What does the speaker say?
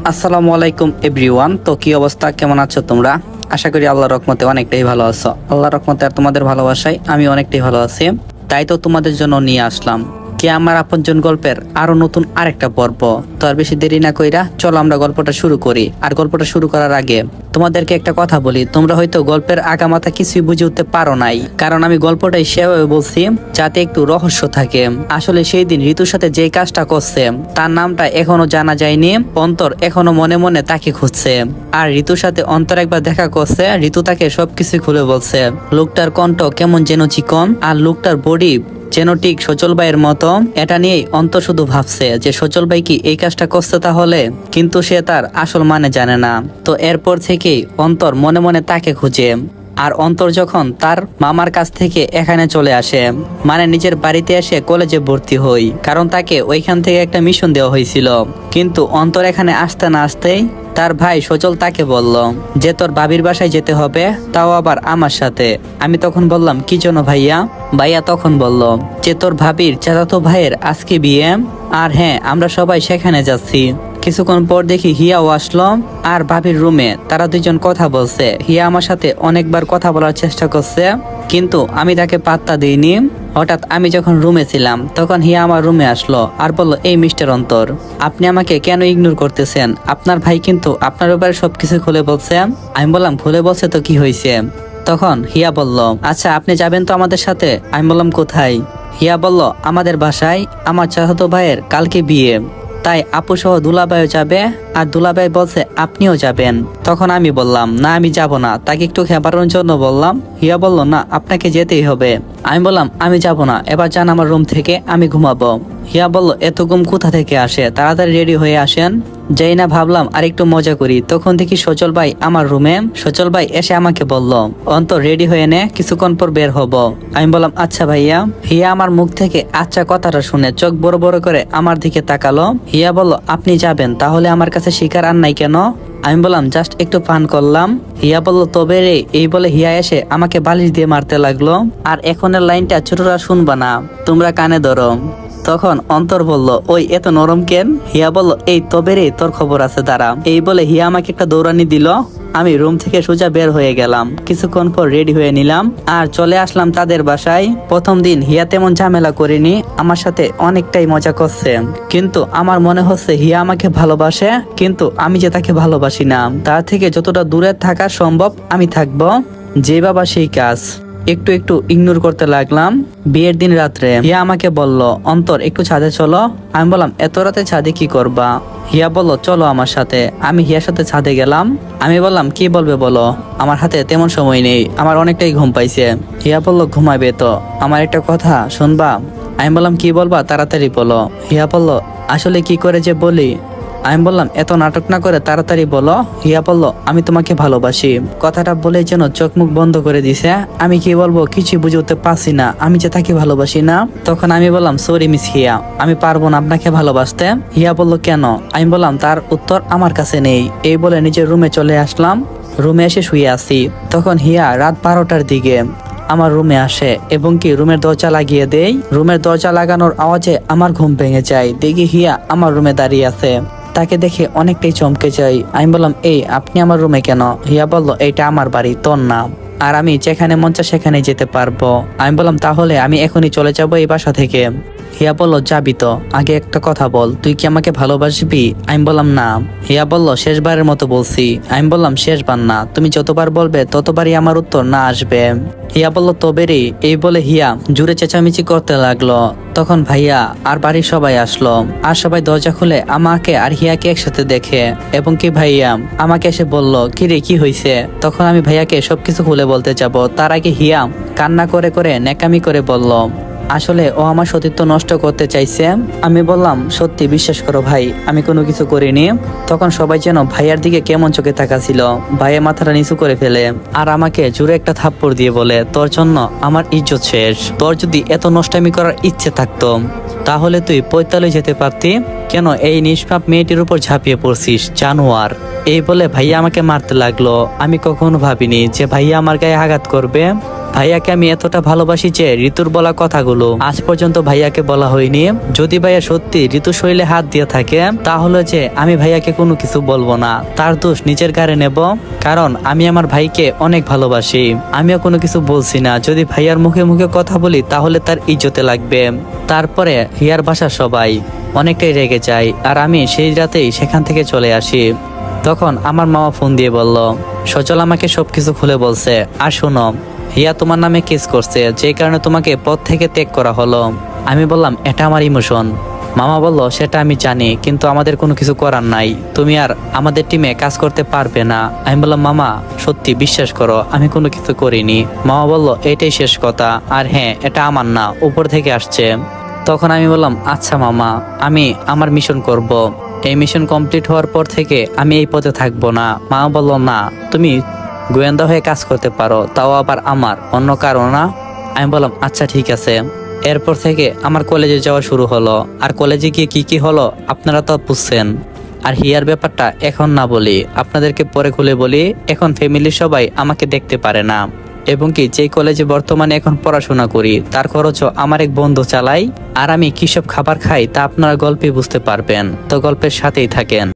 আসসালামু আলাইকুম এভরিওয়ান। তো কি অবস্থা, কেমন আছো তোমরা? আশা করি আল্লাহর রহমতে অনেকটাই ভালো আছো। আল্লাহর রহমতে আর তোমাদের ভালোবাসায় আমি অনেকটাই ভালো আছি। তাই তো তোমাদের জন্য নিয়ে আসলাম কে আমার আপনজন গল্পের আরো নতুন আরেকটা পর্ব। তো আর বেশি দেরি না কইরা চলো আমরা গল্পটা শুরু করি। আর গল্পটা শুরু করার আগে তোমাদেরকে একটা কথা বলি, তোমরা হয়তো গল্পের আগামাথা কিছুই বুঝে উঠতে পারো নাই, কারণ আমি গল্পটাই সেভাবে বলছি যাতে একটু রহস্য থাকে। আসলে সেই দিন ঋতুর সাথে যে কাজটা করছে তার নামটা এখনো জানা যায়নি। অন্তর এখনো মনে মনে তাকে খুঁজছে। আর ঋতুর সাথে অন্তর একবার দেখা করছে, ঋতু তাকে সবকিছু খুলে বলছে। লোকটার কণ্ঠ কেমন যেন চিকন, আর লোকটার বডি যেন ঠিক সচল ভাইয়ের মতো। এটা নিয়েই অন্তর শুধু ভাবছে যে সচল ভাই কি এই কাজটা করছে তাহলে, কিন্তু সে তার আসল মানে জানে না। তো এরপর থেকেই অন্তর মনে মনে তাকে খুঁজে। আর অন্তর যখন তার মামার কাছ থেকে এখানে চলে আসে, মানে নিজের বাড়িতে এসে কলেজে ভর্তি হই, কারণ তাকে ওইখান থেকে একটা মিশন দেওয়া হয়েছিল। কিন্তু অন্তর এখানে আসতে না আসতেই তার ভাই সচল তাকে বলল যে তোর ভাবির বাসায় যেতে হবে, তাও আবার আমার সাথে। আমি তখন বললাম কি জন্য ভাইয়া? ভাইয়া তখন বলল যে তোর ভাবির চাচাতো ভাইয়ের আজকে বিয়ে, আর হ্যাঁ আমরা সবাই সেখানে যাচ্ছি। কিছুক্ষণ পর দেখি হিয়াও আসলো আর ভাবির রুমে তারা দুজন কথা বলছে। হিয়া আমার সাথে অনেকবার কথা বলার চেষ্টা করছে, কিন্তু আমি তাকে পাত্তা দিইনি। হঠাৎ আমি যখন রুমে ছিলাম তখন হিয়া আমার রুমে আসলো আর বলল, এই মিস্টার অন্তর, আপনি আমাকে কেন ইগনোর করতেছেন? আপনার ভাই কিন্তু আপনার ব্যাপারে সবকিছু খুলে বলছে। আমি বললাম খুলে বলছে তো কি হয়েছে? তখন হিয়া বলল, আচ্ছা আপনি যাবেন তো আমাদের সাথে? আমি বললাম কোথায়? হিয়া বলল, আমাদের বাসায় আমার চাচাতো ভাইয়ের কালকে বিয়ে, তাই আপু সহ দুলাভাইও যাবে। আর দুলাভাই বলছে আপনিও যাবেন। তখন আমি বললাম না আমি যাব না, তাকে একটু খেপানোর জন্য বললাম। হিয়া বলল না আপনাকে যেতেই হবে। আমি বললাম আমি যাব না, এবার যান আমার রুম থেকে, আমি ঘুমাবো। হিয়া বলল এত ঘুম কোথা থেকে আসে, তাড়াতাড়ি রেডি হয়ে আসেন। যেই না ভাবলাম আর একটু মজা করি, তখন দেখি সচল ভাই আমার রুমে। সচল ভাই এসে আমাকে বলল, অন্তর রেডি হয়ে নে, কিছুক্ষণ পর বের হব। আমি বললাম আচ্ছা ভাইয়া। হিয়া আমার মুখ থেকে আচ্ছা কথাটা শুনে চোখ বড় বড় করে আমার দিকে তাকালো। হিয়া বলল আপনি যাবেন, তাহলে আমার কাছে শিকার আর নাই কেন? আমি বললাম জাস্ট একটু পান করলাম। হিয়া বলল তবে রে, এই বলে হিয়া এসে আমাকে বালিশ দিয়ে মারতে লাগলো। আর এখনের লাইনটা ছোটরা শুনবা না, তোমরা কানে ধরো। তখন অন্তর বলল, ওই এত নরম কেন? হিয়া বলল, এই তবে রে তোর খবর আছে দাঁড়া। এই বলে হিয়া আমাকে একটা দৌড়ানি দিল। আমি রুম থেকে সোজা বের হয়ে গেলাম। কিছুক্ষণ পর রেডি হয়ে নিলাম আর চলে আসলাম তাদের বাসায়। প্রথম দিন হিয়া তেমন ঝামেলা করিনি, আমার সাথে অনেকটাই মজা করছে। কিন্তু আমার মনে হচ্ছে হিয়া আমাকে ভালোবাসে, কিন্তু আমি যে তাকে ভালোবাসি না। তার থেকে যতটা দূরে থাকা সম্ভব আমি থাকবো। যে বাবা সেই কাজ। একটু একটু ইগনোর করতে লাগলাম। বিয়ের দিন রাত্রে হিয়া আমাকে বলল, অন্তর একটু ছাদে চলো। আমি বললাম এত রাতে ছাদে কি করবা? হিয়া বলল চলো আমার সাথে। আমি হিয়ার সাথে ছাদে গেলাম। আমি বললাম কি বলবে বলো, আমার হাতে তেমন সময় নেই, আমার অনেকটাই ঘুম পাইছে। হিয়া বলল ঘুমাবে তো, আমার একটা কথা শুনবা? আমি বললাম কি বলবা, তাড়াতাড়ি বলো। হিয়া বলল আসলে কি করে যে বলি। আমি বললাম এত নাটক না করে তাড়াতাড়ি বলো। হিয়া বলল আমি তোমাকে ভালোবাসি। কথাটা বলে যেন চোখ মুখ বন্ধ করে দিছে। আমি কি বলবো কিছু বুঝে উঠতে পারছি না, আমি যে তাকে ভালোবাসি না। তখন আমি বললাম সরি মিস হিয়া, আমি পারবো না আপনাকে ভালোবাসতে। হিয়া বলল কেন? আমি বললাম তার উত্তর আমার কাছে নেই। এই বলে নিজের রুমে চলে আসলাম। রুমে এসে শুয়ে আছি। তখন হিয়া রাত 12টার দিকে আমার রুমে আসে এবং কি রুমের দরজা লাগিয়ে দেই। রুমের দরজা লাগানোর আওয়াজে আমার ঘুম ভেঙে যায়। দেখি হিয়া আমার রুমে দাঁড়িয়ে আছে। তাকে দেখে অনেকটাই চমকে যাই। আমি বললাম এই আপনি আমার রুমে কেন? হিয়া বলল এটা আমার বাড়ি, তোর না, আর আমি যেখানে মন চায় সেখানে যেতে পারবো। আমি বললাম তাহলে আমি এখনই চলে যাবো এই বাসা থেকে। হিয়া বলল যাবি তো, আগে একটা কথা বল, তুই কি আমাকে ভালোবাসবি? আমি বললাম না। হিয়া বলল শেষবারের মতো বলছি। আমি বললাম শেষবার না, তুমি যতবার বলবে ততবারই আমার উত্তর না আসবে। হিয়া বলল তবে রে। এই বলে হিয়া জুড়ে চেঁচামেচি করতে লাগলো। তখন ভাইয়া আর বাড়ির সবাই আসলো। আর সবাই দরজা খুলে আমাকে আর হিয়াকে একসাথে দেখে এবং কি ভাইয়া আমাকে এসে বলল কি রে কি হয়েছে? তখন আমি ভাইয়াকে সবকিছু খুলে বলতে যাব, তার আগে হিয়া কান্না করে করে নেকামি করে বলল আসলে ও আমার সতীত্ব নষ্ট করতে চাইছে। আমি বললাম সত্যি বিশ্বাস করো ভাই, আমি কোনো কিছু করিনি। তখন সবাই যেন ভাইয়ার দিকে কেমন চোখে তাকাছিল। ভাইয়া মাথাটা নিচু করে ফেলে আর আমাকে জোরে একটা থাপ্পড় দিয়ে বলে, তোর জন্য আমার ইজ্জত শেষ। তোর যদি এত নষ্টামি করার ইচ্ছে থাকতো তাহলে তুই পৈতালে যেতে পারতি। কেন এই নিষ্পাপ মেয়েটির উপর ঝাঁপিয়ে পড়ছিস জানোয়ার? এই বলে ভাইয়া আমাকে মারতে লাগলো। আমি কখনো ভাবিনি যে ভাইয়া আমার গায়ে আঘাত করবে। ভাইয়াকে আমি এতটা ভালোবাসি যে ঋতুর বলা কথাগুলো আজ পর্যন্ত ভাইয়াকে বলা হয়নি। যদি ভাইয়া সত্যি ঋতু শরীরে হাত দিয়ে থাকে তাহলে যে আমি ভাইয়াকে কোনো কিছু বলবো না, তার দোষ নিজের ঘাড়ে নেব। কারণ আমি আমার ভাইকে অনেক ভালোবাসি। আমিও কোনো কিছু বলছি না। যদি ভাইয়ার মুখে মুখে কথা বলি তাহলে তার ইজ্জতে লাগবে। তারপরে হিয়ার বাসার সবাই অনেকটাই রেগে যায়, আর আমি সেই রাতেই সেখান থেকে চলে আসি। তখন আমার মামা ফোন দিয়ে বলল, সচল আমাকে সবকিছু খুলে বলছে। আর শোনো, হিয়া তোমার নামে কেস করছে, যে কারণে তোমাকে পদ থেকে ত্যাগ করা হলো। আমি বললাম এটা আমার ইমোশন। মামা বলল সেটা আমি জানি, কিন্তু আমাদের কোনো কিছু করার নাই। তুমি আর আমাদের টিমে কাজ করতে পারবে না। আমি বললাম মামা সত্যি বিশ্বাস করো আমি কোনো কিছু করিনি। মামা বলল এটাই শেষ কথা, আর হ্যাঁ এটা আমার না, উপর থেকে আসছে। তখন আমি বললাম আচ্ছা মামা, আমি আমার মিশন করব। এই মিশন কমপ্লিট হওয়ার পর থেকে আমি এই পথে থাকবো না। মামা বলল না, তুমি গোয়েন্দা হয়ে কাজ করতে পারো, তাও আবার আমার, অন্য কারো না। আমি বললাম আচ্ছা ঠিক আছে। এরপর থেকে আমার কলেজে যাওয়া শুরু হলো। আর কলেজে গিয়ে কি কি হলো আপনারা তো বুঝছেন। আর হিয়ার ব্যাপারটা এখন না বলি, আপনাদেরকে পরে খুলে বলি। এখন ফ্যামিলির সবাই আমাকে দেখতে পারে না, এবং কি যেই কলেজে বর্তমানে এখন পড়াশোনা করি তার খরচও আমার এক বন্ধু চালাই। আর আমি কিসব খাবার খাই তা আপনারা গল্পে বুঝতে পারবেন, তো গল্পের সাথেই থাকেন।